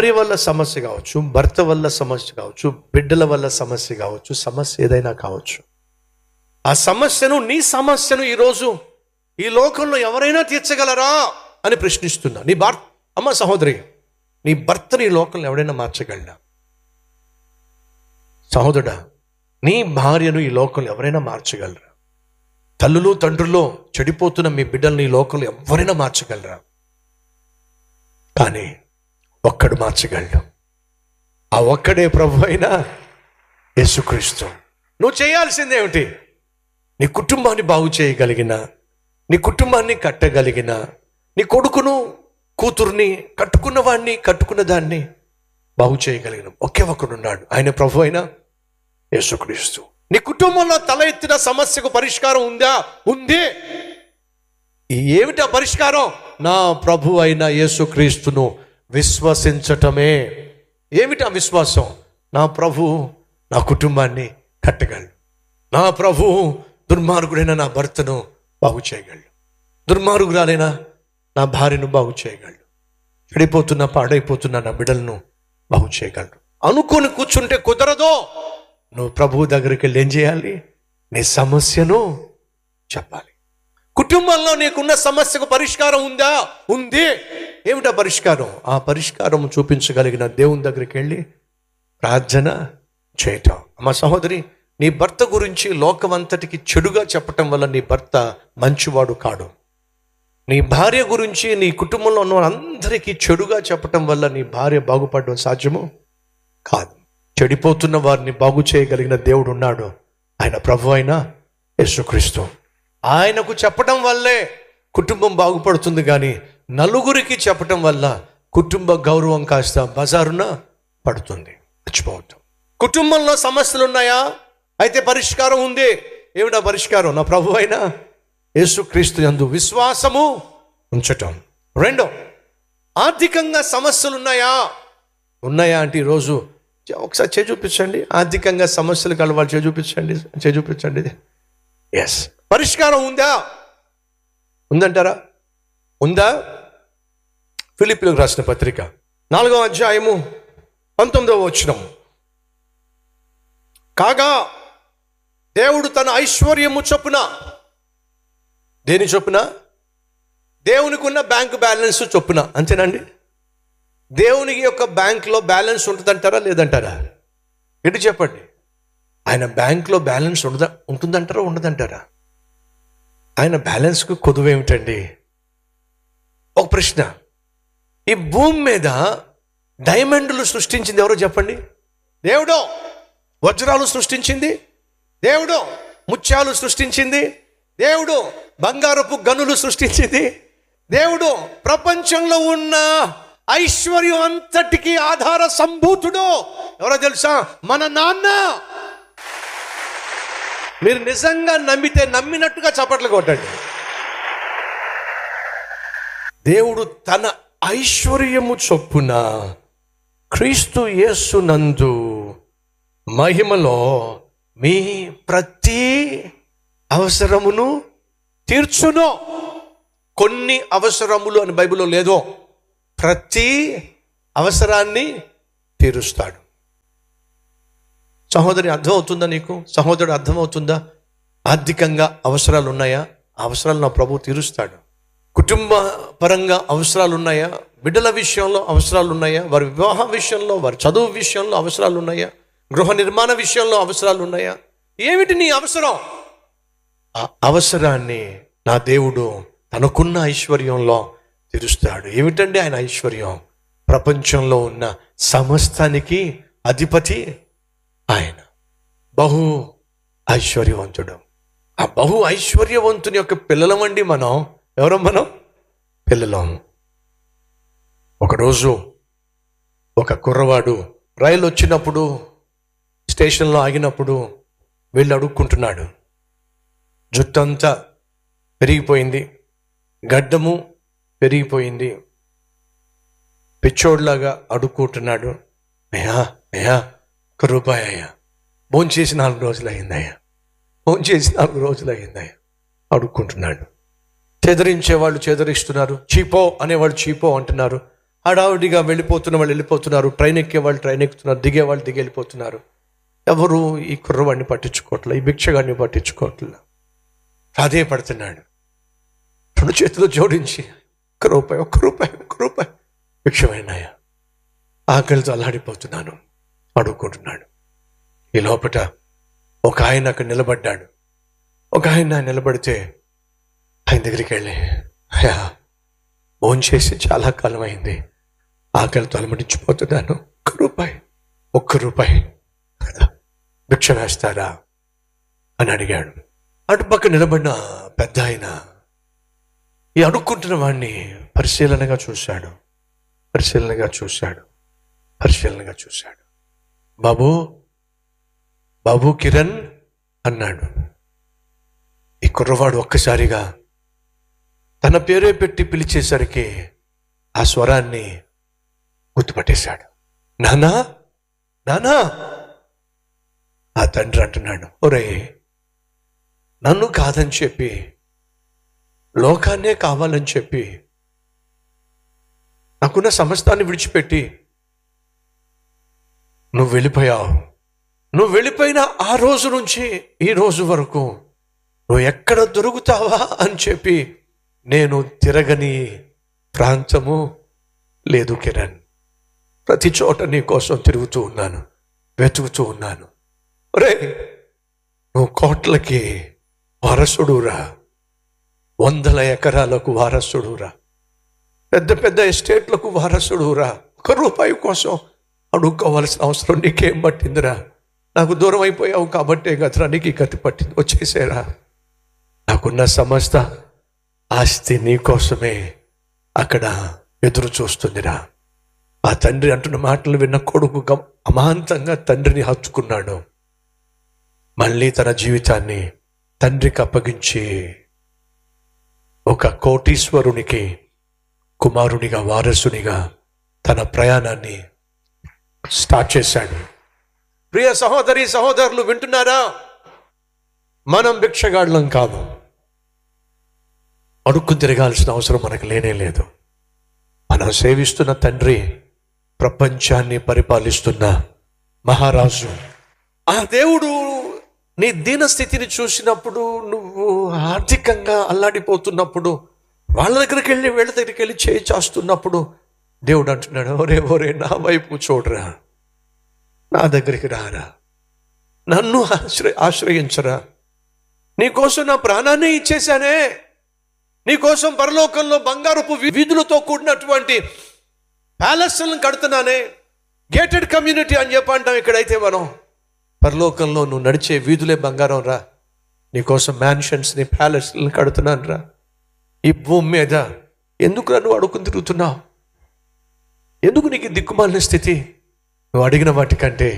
భార్య వల్ల సమస్య కావచ్చు, భర్త వల్ల సమస్య కావచ్చు, బిడ్డల వల్ల సమస్య కావచ్చు, సమస్య ఏదైనా కావచ్చు. ఆ సమస్యను, నీ సమస్యను ఈరోజు ఈ లోకంలో ఎవరైనా తీర్చగలరా అని ప్రశ్నిస్తున్నా. నీ భర్త, అమ్మ సహోదరి, నీ భర్తని ఈ లోకంలో ఎవరైనా మార్చగలరా? సహోదరుడా, నీ భార్యను ఈ లోకంలో ఎవరైనా మార్చగలరా? తల్లులు తండ్రుల్లో చెడిపోతున్న మీ బిడ్డల్ని ఈ లోకంలో ఎవరైనా మార్చగలరా? కానీ ఒక్కడు మార్చగలడు. ఆ ఒక్కడే ప్రభు అయిన యేసుక్రీస్తు. నువ్వు చేయాల్సిందేమిటి? నీ కుటుంబాన్ని బాగు చేయగలిగిన, నీ కుటుంబాన్ని కట్టగలిగిన, నీ కొడుకును కూతుర్ని, కట్టుకున్న వాడిని కట్టుకున్న దాన్ని బాగు చేయగలిగిన ఒకే ఒకడున్నాడు. ఆయన ప్రభు అయిన యేసుక్రీస్తు. నీ కుటుంబంలో తల ఎత్తిన సమస్యకు పరిష్కారం ఉందా? ఉంది. ఏమిటి ఆ పరిష్కారం? నా ప్రభు అయిన యేసుక్రీస్తును విశ్వసించటమే. ఏమిటి ఆ విశ్వాసం? నా ప్రభు నా కుటుంబాన్ని కట్టగలడు. నా ప్రభు దుర్మార్గుడైన నా భర్తను బాగు చేయగలడు. దుర్మార్గురాలైన నా భార్యను బాగు చేయగలడు. చెడిపోతున్న, పాడైపోతున్న నా బిడ్డలను బాగు చేయగలడు. అనుకొని కూర్చుంటే కుదరదు. నువ్వు ప్రభువు దగ్గరికి వెళ్ళి ఏం చేయాలి? నీ సమస్యను చెప్పాలి. కుటుంబంలో నీకున్న సమస్యకు పరిష్కారం ఉందా? ఉంది. ఏమిటా పరిష్కారం? ఆ పరిష్కారం చూపించగలిగిన దేవుని దగ్గరికి వెళ్ళి ప్రార్థన చేయటం. అమ్మ సహోదరి, నీ భర్త గురించి లోకమంతటికి చెడుగా చెప్పటం వల్ల నీ భర్త మంచివాడు కాడు. నీ భార్య గురించి నీ కుటుంబంలో ఉన్న అందరికీ చెడుగా చెప్పటం వల్ల నీ భార్య బాగుపడడం సాధ్యము కాదు. చెడిపోతున్న వారిని బాగు చేయగలిగిన దేవుడు ఉన్నాడు. ఆయన ప్రభు అయిన యేసుక్రీస్తు. ఆయనకు చెప్పడం వల్లే కుటుంబం బాగుపడుతుంది. కానీ నలుగురికి చెప్పటం వల్ల కుటుంబ గౌరవం కాస్త బజారున పడుతుంది. మర్చిపోవద్దు. కుటుంబంలో సమస్యలు ఉన్నాయా? అయితే పరిష్కారం ఉంది. ఏమిటా పరిష్కారం? నా ప్రభు అయిన యేసుక్రీస్తు యందు విశ్వాసము ఉంచటం. రెండో, ఆర్థికంగా సమస్యలు ఉన్నాయా? ఉన్నాయా అంటే ఈరోజు ఒకసారి చూపించండి. ఆర్థికంగా సమస్యలు కలవాలి, చూపించండి. ఎస్. పరిష్కారం ఉందా? ఉందంటారా? ఉందా? ఫిలిప్పీయులకు రాసిన పత్రిక 4వ అధ్యాయము 19వ వచనం. కాగా దేవుడు తన ఐశ్వర్యము చొప్పున, దేని చొప్పున? దేవునికి ఉన్న బ్యాంకు బ్యాలెన్స్ చొప్పున. అంతేనండి. దేవునికి యొక్క బ్యాంకులో బ్యాలెన్స్ ఉంటుందంటారా లేదంటారా? ఎటు చెప్పండి. ఆయన బ్యాంకులో బ్యాలెన్స్ ఉంటుందంటారా ఉండదంటారా? ఆయన బ్యాలెన్స్కు కొదువేమిటండి? ఒక ప్రశ్న. ఈ భూమి మీద డైమండ్లు సృష్టించింది ఎవరో చెప్పండి? దేవుడు. వజ్రాలు సృష్టించింది దేవుడు. ముత్యాలు సృష్టించింది దేవుడు. బంగారపు గనులు సృష్టించింది దేవుడు. ప్రపంచంలో ఉన్న ఐశ్వర్యం అంతటికి ఆధార సంభూతుడు ఎవరో తెలుసా? మన నాన్న. మీరు నిజంగా నమ్మితే నమ్మినట్టుగా చప్పట్లు కొట్టండి. దేవుడు తన ఐశ్వర్యము చొప్పున క్రీస్తు యేసునందు మహిమలో మీ ప్రతి అవసరమును తీర్చును. కొన్ని అవసరములు అని బైబిల్లో లేదో, ప్రతి అవసరాన్ని తీరుస్తాడు. సహోదరి, అర్థమవుతుందా నీకు? సహోదరుడు, అర్థమవుతుందా? ఆర్థికంగా అవసరాలు ఉన్నాయా? అవసరాలు నా ప్రభు తీరుస్తాడు. కుటుంబ పరంగా అవసరాలు ఉన్నాయా? బిడ్డల విషయంలో అవసరాలు ఉన్నాయా? వారి వివాహ విషయంలో, వారి చదువు విషయంలో అవసరాలు ఉన్నాయా? గృహ నిర్మాణ విషయంలో అవసరాలు ఉన్నాయా? ఏమిటి నీ అవసరం? ఆ అవసరాన్ని నా దేవుడు తనకున్న ఐశ్వర్యంలో తీరుస్తాడు. ఏమిటండి ఆయన ఐశ్వర్యం? ప్రపంచంలో ఉన్న సమస్తానికి అధిపతి ఆయన. బహు ఐశ్వర్యవంతుడు. ఆ బహు ఐశ్వర్యవంతుని యొక్క పిల్లలమండి మనం. ఎవరో మనం పిల్లలం. ఒకరోజు ఒక కుర్రవాడు రైలు వచ్చినప్పుడు, స్టేషన్లో ఆగినప్పుడు వెళ్ళి అడుక్కుంటున్నాడు. జుట్టంతా పెరిగిపోయింది, గడ్డము పెరిగిపోయింది, పిచ్చోడ్లాగా అడుక్కుంటున్నాడు. అయ్యా అయ్యా, ₹1 అయ్యా, భోంచేసి 4 రోజులు అయిందయ్యా, భోంచేసి 4 రోజులు అయిందయ్యా అడుక్కుంటున్నాడు. చెదరించేవాళ్ళు చెదరిస్తున్నారు, చీపో అనేవాళ్ళు చీపో అంటున్నారు. హడావుడిగా వెళ్ళిపోతున్న వాళ్ళు వెళ్ళిపోతున్నారు, ట్రైన్ ఎక్కే వాళ్ళు ట్రైన్ ఎక్కుతున్నారు, దిగే వాళ్ళు దిగి వెళ్ళిపోతున్నారు. ఎవరు ఈ కుర్రవాడిని పట్టించుకోవట్లే, ఈ భిక్షగాడిని పట్టించుకోవట్లే. అదే పడుతున్నాడు, 2 చేతులు జోడించి ఒక్క రూపాయి భిక్షమైనాయా, ఆకలితో అల్లాడిపోతున్నాను అడుక్కుంటున్నాడు. ఈ లోపట ఒక ఆయన అక్కడ నిలబడ్డాడు. ఒక ఆయన నిలబడితే ఆయన దగ్గరికి వెళ్ళి, అయ్యా ఫోన్ చేసి చాలా కాలం అయింది, ఆకలితో అలమటించిపోతున్నాను, ఒక్క రూపాయి భిక్ష వేస్తారా అని అడిగాడు. అటుపక్క నిలబడిన పెద్ద ఆయన ఈ అడుక్కుంటున్న వాడిని పరిశీలనగా చూశాడు. బాబు కిరణ్ అన్నాడు. ఈ కుర్రవాడు ఒక్కసారిగా తన పేరే పెట్టి పిలిచేసరికి ఆ స్వరాన్ని గుర్తుపట్టేశాడు. నానా. ఆ తండ్రి అంటున్నాడు, ఒరే, నన్ను కాదని చెప్పి, లోకాన్నే కావాలని చెప్పి, నాకున్న సమస్తాన్ని విడిచిపెట్టి నువ్వు వెళ్ళిపోయిన ఆ రోజు నుంచి ఈ రోజు వరకు నువ్వు ఎక్కడ దొరుకుతావా అని చెప్పి నేను తిరగని ప్రాంతము లేదు కిరణ్. ప్రతి చోట నీ కోసం తిరుగుతూ ఉన్నాను, వెతుకుతూ ఉన్నాను. ఒరే, నువ్వు కోట్లకి వారసుడురా, 100 ఎకరాలకు వారసుడురా, పెద్ద ఎస్టేట్లకు వారసుడురా. 1 రూపాయి కోసం అడుక్కోవాల్సిన అవసరం నీకేం పట్టిందిరా? నాకు దూరం అయిపోయావు కాబట్టే కదరా నీకు ఈ గతి పట్టింది. వచ్చేసేరా, నాకున్న సమస్త ఆస్తి నీకోసమే అక్కడ ఎదురు చూస్తుందిరా. ఆ తండ్రి అంటున్న మాటలు విన్న కొడుకు అమాంతంగా తండ్రిని హత్తుకున్నాడు. మళ్ళీ తన జీవితాన్ని తండ్రికి అప్పగించి ఒక కోటీశ్వరునికి కుమారునిగా, వారసునిగా తన ప్రయాణాన్ని స్టార్ట్ చేశాడు. ప్రియ సహోదరి సహోదరులు వింటున్నారా? మనం భిక్షగాళ్ళం కాదు, అడుక్కు తిరగాల్సిన అవసరం మనకు లేనే లేదు. మనం సేవిస్తున్న తండ్రి ప్రపంచాన్ని పరిపాలిస్తున్న మహారాజు. ఆ దేవుడు నీ దీన స్థితిని చూసినప్పుడు, నువ్వు ఆర్థికంగా అల్లాడిపోతున్నప్పుడు, వాళ్ళ దగ్గరికి వెళ్ళి వీళ్ళ దగ్గరికి వెళ్ళి చేయి చాస్తున్నప్పుడు దేవుడు అంటున్నాడు, ఒరే నా వైపు చూడరా, నా దగ్గరికి రారా, నన్ను ఆశ్రయించరా. నీకోసం నా ప్రాణాన్ని ఇచ్చేశానే, నీకోసం పరలోకంలో బంగారపు వీధులతో కూడినటువంటి ప్యాలెస్లను కడుతున్నానే. గేటెడ్ కమ్యూనిటీ అని చెప్పంటాం. ఇక్కడైతే మనం పరలోకంలో నువ్వు నడిచే వీధులే బంగారం రా. నీకోసం మ్యాన్షన్స్ని, ప్యాలెస్లను కడుతున్నాను రా. ఈ భూమి మీద ఎందుకు నువ్వు అడుక్కుని తిరుగుతున్నావు? ఎందుకు నీకు దిక్కుమాలిన స్థితి? నువ్వు అడిగిన వాటికంటే,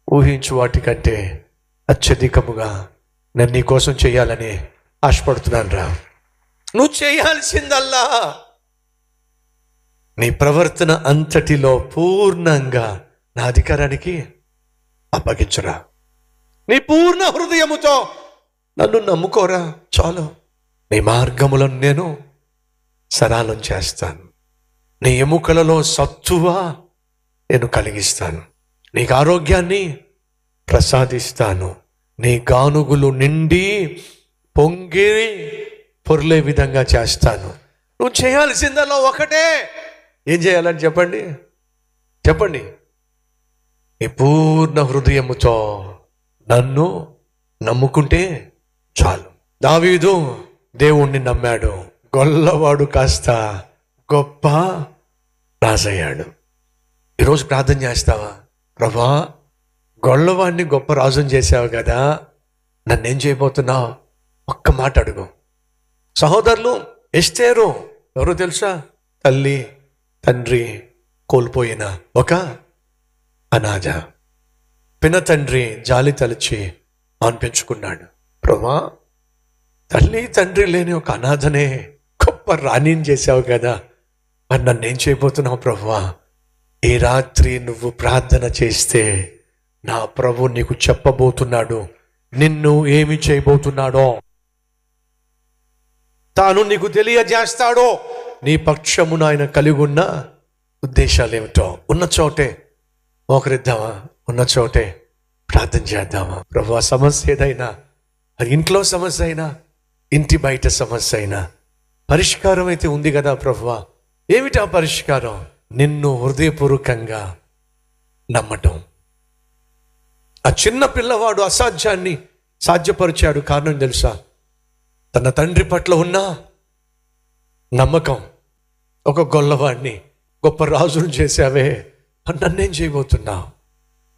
ఊహించు వాటికంటే అత్యధికముగా నేను నీ కోసం చేయాలని ఆశపడుతున్నాను రా. నువ్వు చేయాల్సిందల్లా నీ ప్రవర్తన అంతటిలో పూర్ణంగా నా అధికారానికి అప్పగించరా. నీ పూర్ణ హృదయముతో నన్ను నమ్ముకోరా, చాలు. నీ మార్గములను నేను సరళం చేస్తాను, నీ ఎముకలలో సత్తువ నేను కలిగిస్తాను, నీకు ఆరోగ్యాన్ని ప్రసాదిస్తాను, నీ గానుగులు నిండి పొంగి పొర్లే విధంగా చేస్తాను. నువ్వు చేయాల్సిందల్లా ఒకటే. ఏం చేయాలని చెప్పండి. నీ పూర్ణ హృదయముతో నన్ను నమ్ముకుంటే చాలు. దావీదు దేవుణ్ణి నమ్మాడు, గొల్లవాడు కాస్త గొప్ప రాజయ్యాడు. ఈరోజు ప్రార్థన చేస్తావా? ప్రభా, గొల్లవాడిని గొప్ప రాజుని చేసావు కదా, నన్నేం చేయబోతున్నావు? ఒక్క మాట అడుగు. సహోదరులు, ఎస్తేరు ఎవరో తెలుసా? తల్లి తండ్రి కోల్పోయిన ఒక అనాథ. పిన తండ్రి జాలి తలచి పెంచుకున్నాడు. ప్రభా, తల్లి తండ్రి లేని ఒక అనాథనే గొప్ప రాణిని చేశావు కదా, మరి నన్నేం చేయబోతున్నావు ప్రభువా? ఈ రాత్రి నువ్వు ప్రార్థన చేస్తే నా ప్రభు నీకు చెప్పబోతున్నాడు నిన్ను ఏమి చేయబోతున్నాడో, తాను నీకు తెలియజేస్తాడో. నీ పక్షమున ఆయన కలిగి ఉన్న ఉద్దేశాలు ఏమిటో ఉన్న చోటే మోకరిద్దామా, ఉన్న చోటే ప్రార్థన చేద్దామా. ప్రభువా, సమస్య ఏదైనా, అది ఇంట్లో సమస్య అయినా, ఇంటి బయట సమస్య అయినా, పరిష్కారం అయితే ఉంది కదా ప్రభువా. ఏమిటా పరిష్కారం? నిన్ను హృదయపూర్వకంగా నమ్మటం. ఆ చిన్న పిల్లవాడు అసాధ్యాన్ని సాధ్యపరిచాడు. కారణం తెలుసా? తన తండ్రి పట్ల ఉన్న నమ్మకం. ఒక గొల్లవాడిని గొప్ప రాజును చేశావే, నన్నేం చేయబోతున్నావు?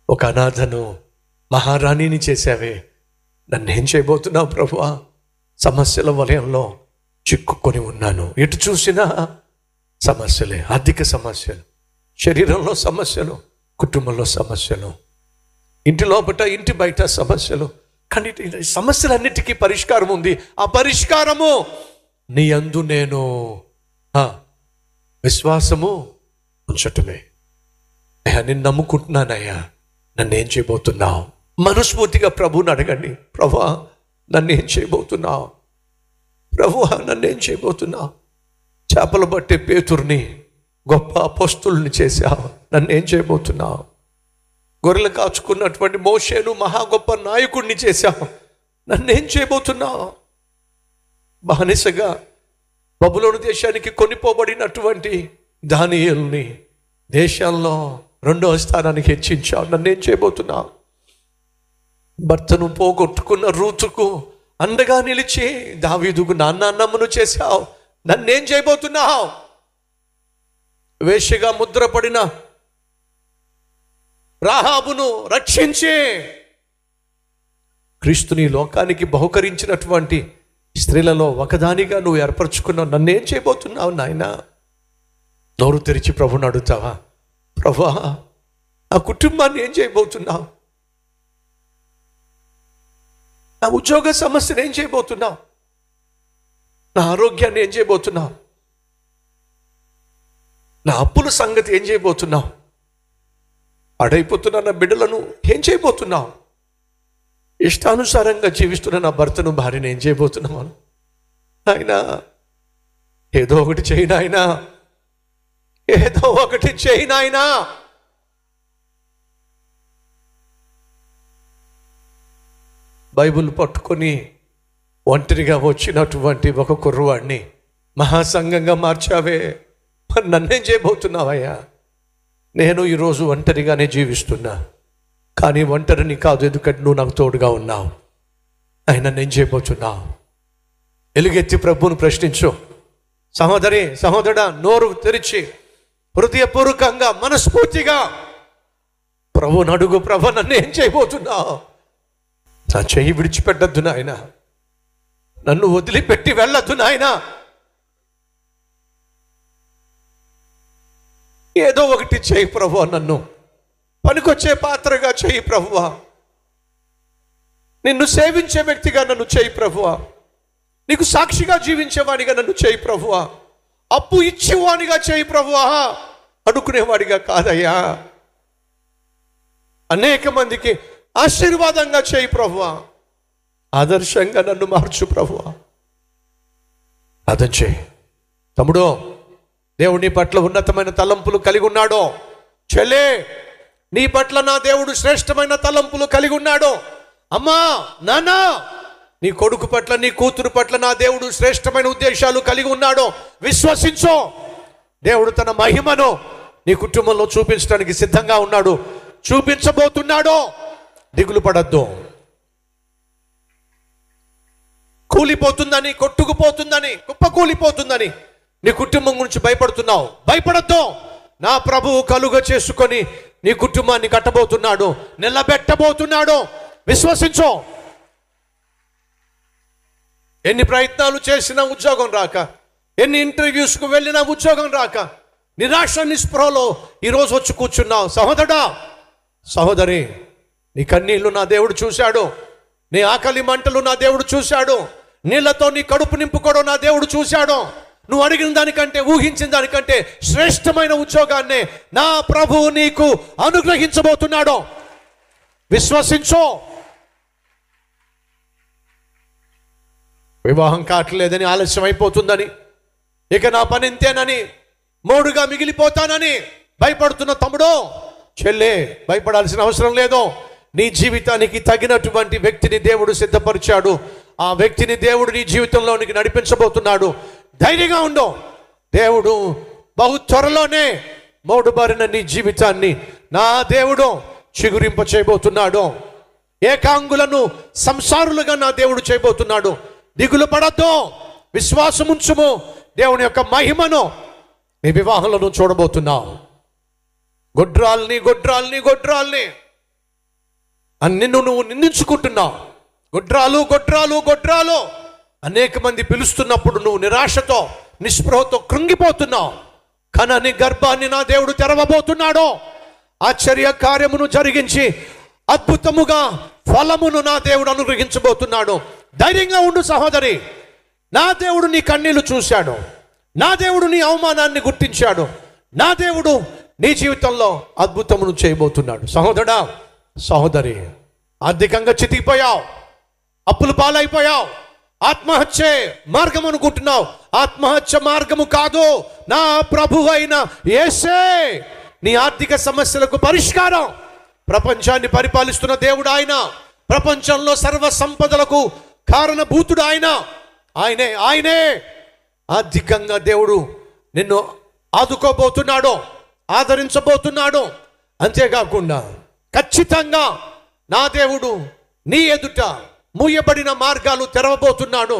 ఒక అనాథను మహారాణిని చేశావే, నన్నేం చేయబోతున్నావు ప్రభువా? సమస్యల వలయంలో చిక్కుకొని ఉన్నాను. ఎటు చూసినా సమస్యలే. ఆర్థిక సమస్యలు, శరీరంలో సమస్యలు, కుటుంబంలో సమస్యలు, ఇంటి లోపల ఇంటి బయట సమస్యలు. కానీ ఈ సమస్యలన్నిటికీ పరిష్కారం ఉంది. ఆ పరిష్కారము నీ యందు నేను విశ్వాసము ఉంచటమే. అయ్యా, నేను నమ్ముకుంటున్నానయ్యా, నన్ను ఏం చేయబోతున్నావు? మనస్ఫూర్తిగా ప్రభువుని అడగండి. ప్రభువా, నన్ను ఏం చేయబోతున్నావు? ప్రభువా, నన్ను ఏం చేయబోతున్నావు? చేపలు పట్టే పేతుర్ని గొప్ప అపోస్తుల్ని చేశావు, నన్ను ఏం చేయబోతున్నావు? గొర్రెలు కాచుకున్నటువంటి మోషేను మహా గొప్ప నాయకుడిని చేశావు, నన్ను ఏం చేయబోతున్నావు? బానిసగా బబులోను దేశానికి కొనిపోబడినటువంటి దానియేలుని దేశంలో 2వ స్థానానికి హెచ్చించావు, నన్నేం చేయబోతున్నావు? భర్తను పోగొట్టుకున్న రూతుకు అండగా నిలిచి దావీదుకు నాన్నమ్మను చేశావు, నన్నేం చేయబోతున్నావు? వేశ్యగా ముద్రపడిన రాహాబును రక్షించి క్రీస్తుని లోకానికి బహుకరించినటువంటి స్త్రీలలో ఒకదానిగా నువ్వు ఏర్పరచుకున్నావు, నన్నేం చేయబోతున్నావు నాయనా? నోరు తెరిచి ప్రభుని అడుగుతావా? ప్రభువా, నా కుటుంబాన్ని ఏం చేయబోతున్నావు? నా ఉద్యోగ సమస్యను ఏం చేయబోతున్నావు? నా ఆరోగ్యాన్ని ఏం చేయబోతున్నావు? నా అప్పుల సంగతి ఏం చేయబోతున్నావు? అడైపోతున్న నా బిడ్డలను ఏం చేయబోతున్నావు? ఇష్టానుసారంగా జీవిస్తున్న నా భర్తను భార్యను ఏం చేయబోతున్నావు? ఆయన ఏదో ఒకటి చేయి నాయనా, ఏదో ఒకటి చేయి నాయనా. బైబిల్ పట్టుకొని ఒంటరిగా వచ్చినటువంటి ఒక కుర్రవాడిని మహాసంఘంగా మార్చావే, మరి నన్నేం చేయబోతున్నావయ్యా? నేను ఈరోజు ఒంటరిగానే జీవిస్తున్నా, కానీ ఒంటరిని కాదు, ఎందుకంటే నువ్వు నాకు తోడుగా ఉన్నావు. ఆయన నేను చేయబోతున్నావు. ఎలుగెత్తి ప్రభువును ప్రశ్నించు. సహోదరి, సహోదరుడా, నోరు తెరిచి హృదయపూర్వకంగా మనస్ఫూర్తిగా ప్రభువుని అడుగు. ప్రభు, నన్ను ఏం చేయబోతున్నావు? నా చెయ్యి విడిచిపెట్టద్దు నాయన, నన్ను వదిలిపెట్టి వెళ్ళొద్దు నాయన. ఏదో ఒకటి చేయి ప్రభువా, నన్ను పనికొచ్చే పాత్రగా చేయి ప్రభువా, నిన్ను సేవించే వ్యక్తిగా నన్ను చేయి ప్రభువా, నీకు సాక్షిగా జీవించేవాడిగా నన్ను చేయి ప్రభువా, అప్పు ఇచ్చేవాడిగా చేయి ప్రభువా, అనుకునేవాడిగా కాదయ్యా, అనేక మందికి ఆశీర్వాదంగా చేయి ప్రభువా, ఆదర్శంగా నన్ను మార్చు ప్రభువా. అర్థం చేయి తమ్ముడో, దేవుడు నీ పట్ల ఉన్నతమైన తలంపులు కలిగి ఉన్నాడో. చెల్లే, నీ పట్ల నా దేవుడు శ్రేష్టమైన తలంపులు కలిగి ఉన్నాడో. అమ్మా, నాన్నా, నీ కొడుకు పట్ల, నీ కూతురు పట్ల నా దేవుడు శ్రేష్టమైన ఉద్దేశాలు కలిగి ఉన్నాడో. విశ్వసించో. దేవుడు తన మహిమను నీ కుటుంబంలో చూపించడానికి సిద్ధంగా ఉన్నాడు, చూపించబోతున్నాడో. దిగులు పడద్దు. కూలిపోతుందని, కొట్టుకుపోతుందని, కుప్పకూలిపోతుందని నీ కుటుంబం గురించి భయపడుతున్నావు. భయపడద్దు. నా ప్రభువు కలుగ చేసుకొని నీ కుటుంబాన్ని కట్టబోతున్నాడు, నిలబెట్టబోతున్నాడు. విశ్వసించో. ఎన్ని ప్రయత్నాలు చేసినా ఉద్యోగం రాక, ఎన్ని ఇంటర్వ్యూస్కు వెళ్ళినా ఉద్యోగం రాక, నిరాశ నిస్పృహలో ఈరోజు వచ్చి కూర్చున్నావు. సహోదరుడా, సహోదరి, నీ కన్నీళ్లు నా దేవుడు చూశాడు, నీ ఆకలి మంటలు నా దేవుడు చూశాడు, నీళ్లతో నీ కడుపు నింపుకోవడం నా దేవుడు చూశాడు. నువ్వు అడిగిన దానికంటే, ఊహించిన దానికంటే శ్రేష్టమైన ఉద్యోగాన్ని నా ప్రభువు నీకు అనుగ్రహించబోతున్నాడు. విశ్వసించో. వివాహం కావట్లేదని, ఆలస్యం అయిపోతుందని, ఇక నా పని ఇంతేనని మోడుగా మిగిలిపోతానని భయపడుతున్న తమ్ముడో చెల్లే, భయపడాల్సిన అవసరం లేదు. నీ జీవితానికి తగినటువంటి వ్యక్తిని దేవుడు సిద్ధపరిచాడు. ఆ వ్యక్తిని దేవుడు నీ జీవితంలోనికి నడిపించబోతున్నాడు. ధైర్యంగా ఉండు. దేవుడు బహు త్వరలోనే మోడుబారిన నీ జీవితాన్ని నా దేవుడు చిగురింప చేయబోతున్నాడు. ఏకాంగులను సంసారులుగా నా దేవుడు చేయబోతున్నాడు. దిగులు పడద్దు, విశ్వాసం ఉంచుము. దేవుని యొక్క మహిమను నీ వివాహంలో నువ్వు చూడబోతున్నావు. గొడ్రాల్ని గొడ్రాల్ని గొడ్రాల్ని అని నిన్ను నువ్వు నిందించుకుంటున్నావు. గొడ్రాలు గొడ్రాలు గొడ్రాలు అనేక మంది పిలుస్తున్నప్పుడు నువ్వు నిరాశతో నిస్పృహతో కృంగిపోతున్నావు. కానీ నీ గర్భాన్ని నా దేవుడు తెరవబోతున్నాడు. ఆశ్చర్య కార్యమును జరిగించి అద్భుతముగా ఫలమును నా దేవుడు అనుగ్రహించబోతున్నాడు. ధైర్యంగా ఉండు సహోదరి. నా దేవుడు నీ కన్నీళ్లు చూశాడు. నా దేవుడు నీ అవమానాన్ని గుర్తించాడు. నా దేవుడు నీ జీవితంలో అద్భుతమును చేయబోతున్నాడు. సహోదరా, సహోదరి, ఆర్థికంగా చితికిపోయావు, అప్పులు పాలైపోయావు, ఆత్మహత్య మార్గం అనుకుంటున్నావు. ఆత్మహత్య మార్గము కాదు, నా ప్రభు అయిన యేసే నీ ఆర్థిక సమస్యలకు పరిష్కారం. ప్రపంచాన్ని పరిపాలిస్తున్న దేవుడు ఆయన. ప్రపంచంలో సర్వ సంపదలకు కారణభూతుడు ఆయన. ఆయనే ఆర్థికంగా దేవుడు నిన్ను ఆదుకోబోతున్నాడు, ఆదరించబోతున్నాడు. అంతేకాకుండా ఖచ్చితంగా నా దేవుడు నీ ఎదుట మూయబడిన మార్గాలు తెరవబోతున్నాడు.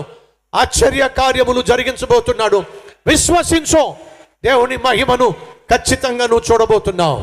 ఆశ్చర్య కార్యములు జరిగించబోతున్నాడు. విశ్వసించు, దేవుని మహిమను ఖచ్చితంగా నువ్వు చూడబోతున్నావు.